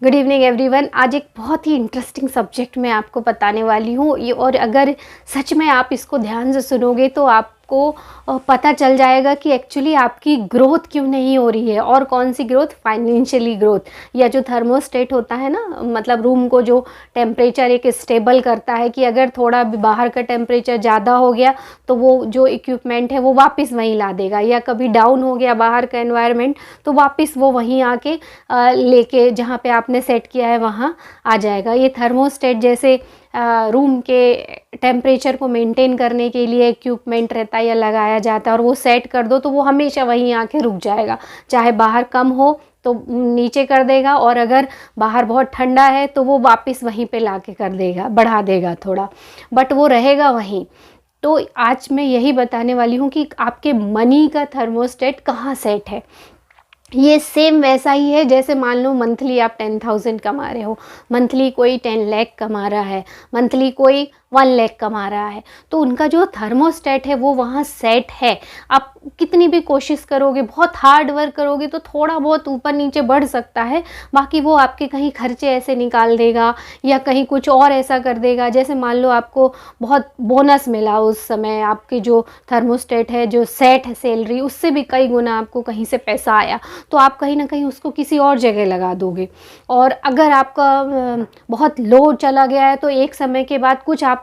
Good evening everyone. आज एक बहुत ही इंटरेस्टिंग सब्जेक्ट मैं आपको बताने वाली हूँ और अगर सच में आप इसको ध्यान से सुनोगे तो आपको पता चल जाएगा कि एक्चुअली आपकी ग्रोथ क्यों नहीं हो रही है। और कौन सी ग्रोथ? Financially growth. या जो थर्मोस्टेट होता है ना, मतलब रूम को जो टेम्परेचर एक स्टेबल करता है कि अगर थोड़ा भी बाहर का टेम्परेचर ज़्यादा हो गया तो वो जो इक्विपमेंट है वो वापस वहीं ला देगा, या कभी डाउन हो गया बाहर का एनवायरनमेंट तो वापस वो वहीं आके लेके जहाँ पे आपने सेट किया है वहाँ आ जाएगा। ये थर्मोस्टेट जैसे रूम के टेम्परेचर को मेंटेन करने के लिए इक्विपमेंट रहता है या लगाया जाता है, और वो सेट कर दो तो वो हमेशा वहीं आके रुक जाएगा। चाहे बाहर कम हो तो नीचे कर देगा, और अगर बाहर बहुत ठंडा है तो वो वापस वहीं पे लाके कर देगा, बढ़ा देगा थोड़ा, बट वो रहेगा वहीं। तो आज मैं यही बताने वाली हूँ कि आपके मनी का थर्मोस्टेट कहाँ सेट है। ये सेम वैसा ही है जैसे मान लो मंथली आप 10,000 कमा रहे हो, मंथली कोई 10 लाख कमा रहा है, मंथली कोई 1 लाख कमा रहा है, तो उनका जो थर्मोस्टेट है वो वहाँ सेट है। आप कितनी भी कोशिश करोगे, बहुत हार्ड वर्क करोगे तो थोड़ा बहुत ऊपर नीचे बढ़ सकता है, बाकी वो आपके कहीं खर्चे ऐसे निकाल देगा या कहीं कुछ और ऐसा कर देगा। जैसे मान लो आपको बहुत बोनस मिला उस समय, आपके जो थर्मोस्टेट है जो सेट है सैलरी उससे भी कई गुना आपको कहीं से पैसा आया, तो आप कहीं ना कहीं उसको किसी और जगह लगा दोगे। और अगर आपका बहुत लो चला गया है तो एक समय के बाद कुछ आपको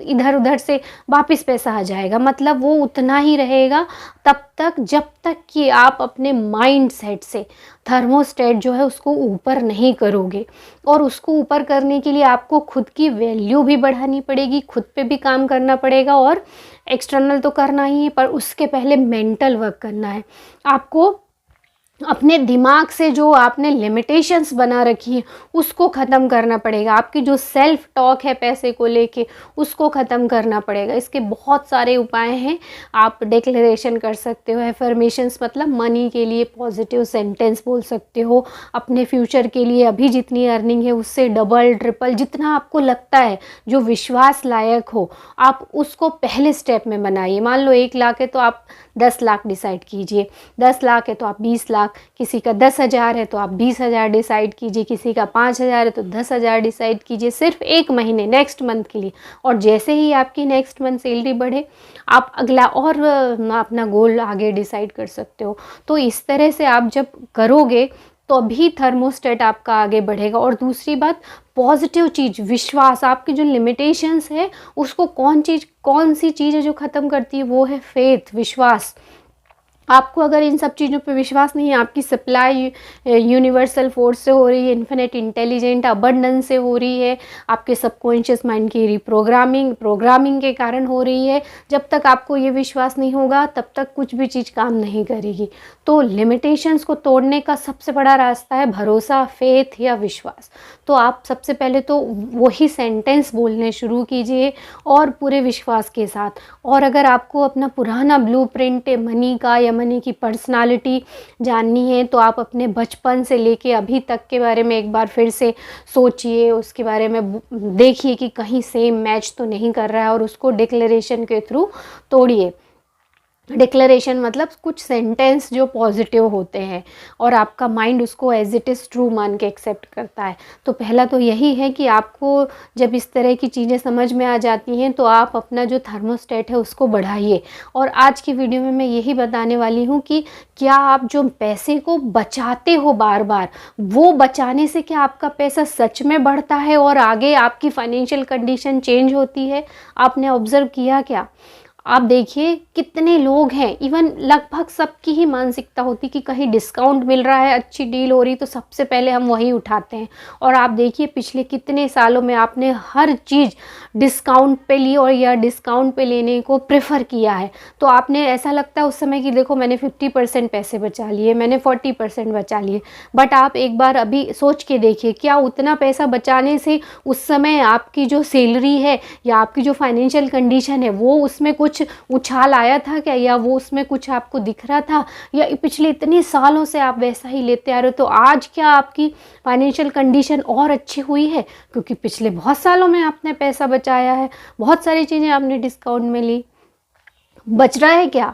इधर उधर से वापस पैसा आ जाएगा, मतलब वो उतना ही रहेगा तब तक जब तक कि आप अपने माइंड सेट से थर्मोस्टेट जो है उसको ऊपर नहीं करोगे। और उसको ऊपर करने के लिए आपको खुद की वैल्यू भी बढ़ानी पड़ेगी, खुद पे भी काम करना पड़ेगा, और एक्सटर्नल तो करना ही है पर उसके पहले मेंटल वर्क करना है। आपको अपने दिमाग से जो आपने लिमिटेशंस बना रखी हैं उसको ख़त्म करना पड़ेगा। आपकी जो सेल्फ टॉक है पैसे को लेके उसको ख़त्म करना पड़ेगा। इसके बहुत सारे उपाय हैं। आप डिक्लेरेशन कर सकते हो, एफर्मेशंस मतलब मनी के लिए पॉजिटिव सेंटेंस बोल सकते हो, अपने फ्यूचर के लिए अभी जितनी अर्निंग है उससे डबल ट्रिपल जितना आपको लगता है जो विश्वास लायक हो आप उसको पहले स्टेप में बनाइए। मान लो 1 लाख है तो आप 10 लाख डिसाइड कीजिए, 10 लाख है तो आप 20 लाख, किसी का 10,000 है तो आप 20,000 डिसाइड कीजिए, किसी का 5,000 है तो 10,000 डिसाइड कीजिए, सिर्फ 1 महीने नेक्स्ट मंथ के लिए। और जैसे ही आपकी नेक्स्ट मंथ सैलरी बढ़े आप अगला और अपना गोल आगे डिसाइड कर सकते हो। तो इस तरह से आप जब करोगे तो अभी थर्मोस्टेट आपका आगे बढ़ेगा। और दूसरी बात, पॉजिटिव चीज़ विश्वास। आपकी जो लिमिटेशंस है उसको कौन सी चीज़ है जो ख़त्म करती है, वो है फेथ, विश्वास। आपको अगर इन सब चीज़ों पे विश्वास नहीं है, आपकी सप्लाई यूनिवर्सल फोर्स से हो रही है, इन्फिनिट इंटेलिजेंट अबंडेंस से हो रही है, आपके सबकॉन्शियस माइंड की प्रोग्रामिंग के कारण हो रही है, जब तक आपको ये विश्वास नहीं होगा तब तक कुछ भी चीज़ काम नहीं करेगी। तो लिमिटेशंस को तोड़ने का सबसे बड़ा रास्ता है भरोसा, फेथ या विश्वास। तो आप सबसे पहले तो वही सेंटेंस बोलने शुरू कीजिए और पूरे विश्वास के साथ। और अगर आपको अपना पुराना ब्लूप्रिंट मनी का या मनी की पर्सनालिटी जाननी है तो आप अपने बचपन से लेके अभी तक के बारे में एक बार फिर से सोचिए, उसके बारे में देखिए कि कहीं सेम मैच तो नहीं कर रहा है, और उसको डिक्लेरेशन के थ्रू तोड़िए। डिक्लेरेशन मतलब कुछ सेंटेंस जो पॉजिटिव होते हैं और आपका माइंड उसको एज इट इज़ ट्रू मान के एक्सेप्ट करता है। तो पहला तो यही है कि आपको जब इस तरह की चीज़ें समझ में आ जाती हैं तो आप अपना जो थर्मोस्टेट है उसको बढ़ाइए। और आज की वीडियो में मैं यही बताने वाली हूँ कि क्या आप जो पैसे को बचाते हो बार बार, वो बचाने से क्या आपका पैसा सच में बढ़ता है और आगे आपकी फाइनेंशियल कंडीशन चेंज होती है? आपने ऑब्ज़र्व किया क्या? आप देखिए कितने लोग हैं, इवन लगभग सबकी ही मानसिकता होती कि कहीं डिस्काउंट मिल रहा है, अच्छी डील हो रही तो सबसे पहले हम वही उठाते हैं। और आप देखिए पिछले कितने सालों में आपने हर चीज़ डिस्काउंट पे ली और या डिस्काउंट पे लेने को प्रेफर किया है। तो आपने ऐसा लगता है उस समय कि देखो मैंने 50% पैसे बचा लिए, मैंने 40% बचा लिए, बट आप एक बार अभी सोच के देखिए क्या उतना पैसा बचाने से उस समय आपकी जो सैलरी है या आपकी जो फाइनेंशियल कंडीशन है वो उसमें कुछ उछाल आया था क्या, या वो उसमें कुछ आपको दिख रहा था, या पिछले इतने सालों से आप वैसा ही लेते आ रहे हो? तो आज क्या आपकी फाइनेंशियल कंडीशन और अच्छी हुई है? क्योंकि पिछले बहुत सालों में आपने पैसा बचाया है, बहुत सारी चीज़ें आपने डिस्काउंट में ली। बच रहा है क्या?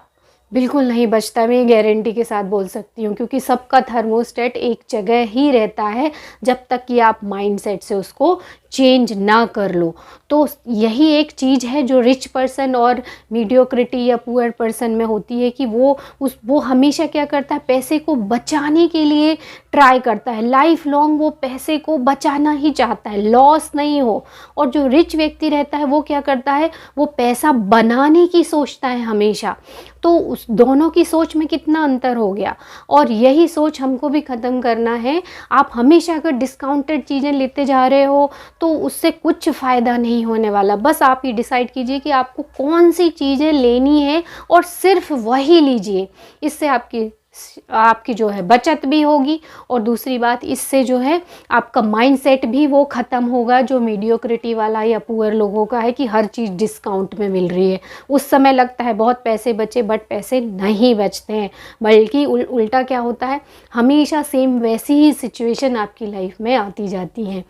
बिल्कुल नहीं बचता, मैं गारंटी के साथ बोल सकती हूँ, क्योंकि सबका थर्मोस्टेट एक जगह ही रहता है जब तक कि आप माइंडसेट से उसको चेंज ना कर लो। तो यही एक चीज़ है जो रिच पर्सन और मीडियोक्रिटी या पुअर पर्सन में होती है कि वो हमेशा क्या करता है, पैसे को बचाने के लिए ट्राई करता है, लाइफ लॉन्ग वो पैसे को बचाना ही चाहता है, लॉस नहीं हो। और जो रिच व्यक्ति रहता है वो क्या करता है, वो पैसा बनाने की सोचता है हमेशा। तो उस दोनों की सोच में कितना अंतर हो गया, और यही सोच हमको भी ख़त्म करना है। आप हमेशा अगर डिस्काउंटेड चीज़ें लेते जा रहे हो तो उससे कुछ फ़ायदा नहीं होने वाला। बस आप ये डिसाइड कीजिए कि आपको कौन सी चीज़ें लेनी है और सिर्फ वही लीजिए। इससे आपकी जो है बचत भी होगी, और दूसरी बात, इससे जो है आपका माइंडसेट भी वो ख़त्म होगा जो मीडियोक्रिटी वाला या पुअर लोगों का है कि हर चीज़ डिस्काउंट में मिल रही है। उस समय लगता है बहुत पैसे बचे, बट पैसे नहीं बचते हैं, बल्कि उल्टा क्या होता है, हमेशा सेम वैसी ही सिचुएशन आपकी लाइफ में आती जाती हैं।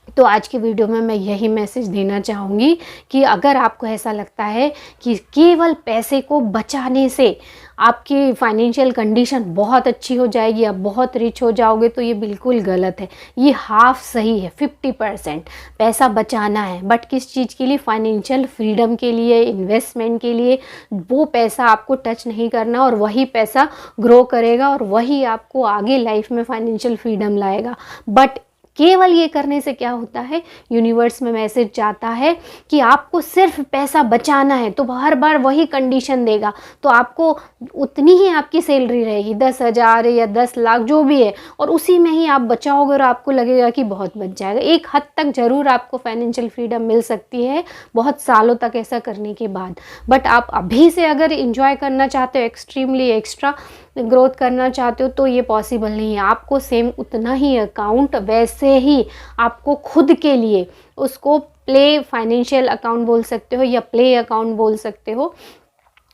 तो आज की वीडियो में मैं यही मैसेज देना चाहूँगी कि अगर आपको ऐसा लगता है कि केवल पैसे को बचाने से आपकी फाइनेंशियल कंडीशन बहुत अच्छी हो जाएगी, आप बहुत रिच हो जाओगे, तो ये बिल्कुल गलत है। ये हाफ सही है, 50% पैसा बचाना है, बट किस चीज़ के लिए, फाइनेंशियल फ्रीडम के लिए, इन्वेस्टमेंट के लिए। वो पैसा आपको टच नहीं करना, और वही पैसा ग्रो करेगा और वही आपको आगे लाइफ में फाइनेंशियल फ्रीडम लाएगा। बट केवल ये करने से क्या होता है, यूनिवर्स में मैसेज जाता है कि आपको सिर्फ पैसा बचाना है, तो हर बार वही कंडीशन देगा। तो आपको उतनी ही आपकी सैलरी रहेगी, 10,000 या 10 लाख जो भी है, और उसी में ही आप बचाओगे और आपको लगेगा कि बहुत बच जाएगा। एक हद तक ज़रूर आपको फाइनेंशियल फ्रीडम मिल सकती है बहुत सालों तक ऐसा करने के बाद। बट आप अभी से अगर इंजॉय करना चाहते हो, एक्सट्रीमली एक्स्ट्रा ग्रोथ करना चाहते हो, तो ये पॉसिबल नहीं है। आपको सेम उतना ही अकाउंट, वैसे ही आपको खुद के लिए उसको प्ले फाइनेंशियल अकाउंट बोल सकते हो, या प्ले अकाउंट बोल सकते हो,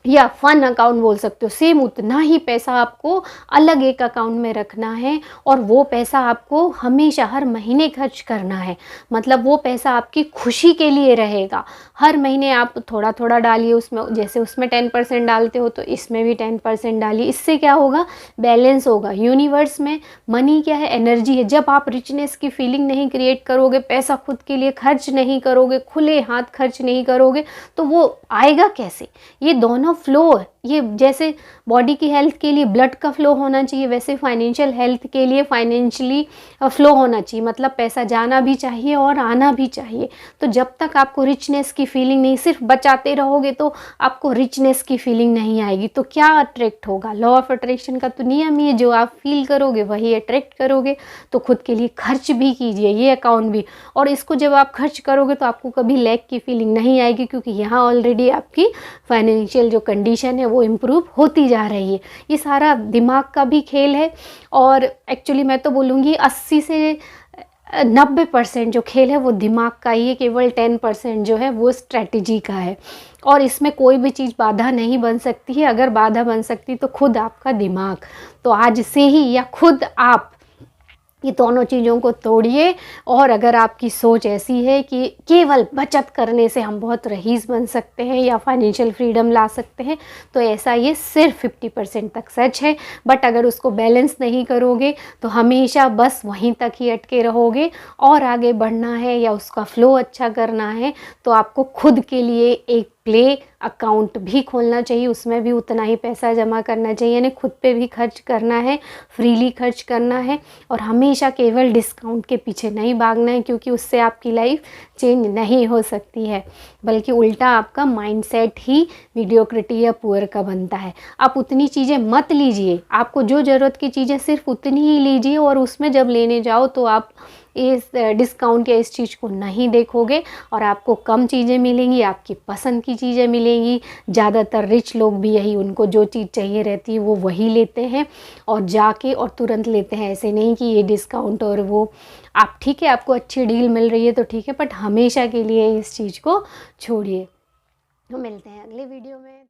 या फन अकाउंट बोल सकते हो, सेम उतना ही पैसा आपको अलग एक अकाउंट में रखना है, और वो पैसा आपको हमेशा हर महीने खर्च करना है। मतलब वो पैसा आपकी खुशी के लिए रहेगा। हर महीने आप थोड़ा थोड़ा डालिए उसमें, जैसे उसमें 10% डालते हो तो इसमें भी 10% डालिए। इससे क्या होगा, बैलेंस होगा। यूनिवर्स में मनी क्या है, एनर्जी है। जब आप रिचनेस की फीलिंग नहीं क्रिएट करोगे, पैसा खुद के लिए खर्च नहीं करोगे, खुले हाथ खर्च नहीं करोगे, तो वो आएगा कैसे। ये दोनों फ्लो है। ये जैसे बॉडी की हेल्थ के लिए ब्लड का फ्लो होना चाहिए, वैसे फाइनेंशियल हेल्थ के लिए फाइनेंशियली फ्लो होना चाहिए। मतलब पैसा जाना भी चाहिए और आना भी चाहिए। तो जब तक आपको रिचनेस की फीलिंग नहीं, सिर्फ बचाते रहोगे तो आपको रिचनेस की फीलिंग नहीं आएगी। तो क्या अट्रैक्ट होगा, लॉ ऑफ अट्रैक्शन का तो नियम ही है, जो आप फील करोगे वही अट्रैक्ट करोगे। तो खुद के लिए खर्च भी कीजिए, ये अकाउंट भी। और इसको जब आप खर्च करोगे तो आपको कभी लैक की फीलिंग नहीं आएगी, क्योंकि यहाँ ऑलरेडी आपकी फाइनेंशियल जो कंडीशन है वो इम्प्रूव होती जा रही है। ये सारा दिमाग का भी खेल है, और एक्चुअली मैं तो बोलूँगी 80 से 90% जो खेल है वो दिमाग का ही है। केवल 10% जो है वो स्ट्रेटजी का है, और इसमें कोई भी चीज़ बाधा नहीं बन सकती है। अगर बाधा बन सकती तो खुद आपका दिमाग। तो आज से ही या खुद आप ये दोनों चीज़ों को तोड़िए। और अगर आपकी सोच ऐसी है कि केवल बचत करने से हम बहुत रईस बन सकते हैं या फाइनेंशियल फ्रीडम ला सकते हैं, तो ऐसा ये सिर्फ 50% तक सच है। बट अगर उसको बैलेंस नहीं करोगे तो हमेशा बस वहीं तक ही अटके रहोगे। और आगे बढ़ना है या उसका फ्लो अच्छा करना है तो आपको खुद के लिए एक प्ले अकाउंट भी खोलना चाहिए, उसमें भी उतना ही पैसा जमा करना चाहिए, यानी खुद पे भी खर्च करना है, फ्रीली खर्च करना है। और हमेशा केवल डिस्काउंट के पीछे नहीं भागना है, क्योंकि उससे आपकी लाइफ चेंज नहीं हो सकती है, बल्कि उल्टा आपका माइंडसेट ही मीडियोक्रिटी या पुअर का बनता है। आप उतनी चीज़ें मत लीजिए, आपको जो ज़रूरत की चीज़ें सिर्फ उतनी ही लीजिए, और उसमें जब लेने जाओ तो आप इस डिस्काउंट या इस चीज़ को नहीं देखोगे, और आपको कम चीज़ें मिलेंगी, आपकी पसंद की चीज़ें मिलेंगी। ज़्यादातर रिच लोग भी यही, उनको जो चीज़ चाहिए रहती है वो वही लेते हैं, और जाके और तुरंत लेते हैं। ऐसे नहीं कि ये डिस्काउंट और वो, आप ठीक है आपको अच्छी डील मिल रही है तो ठीक है, बट हमेशा के लिए इस चीज़ को छोड़िए। तो मिलते हैं अगले वीडियो में।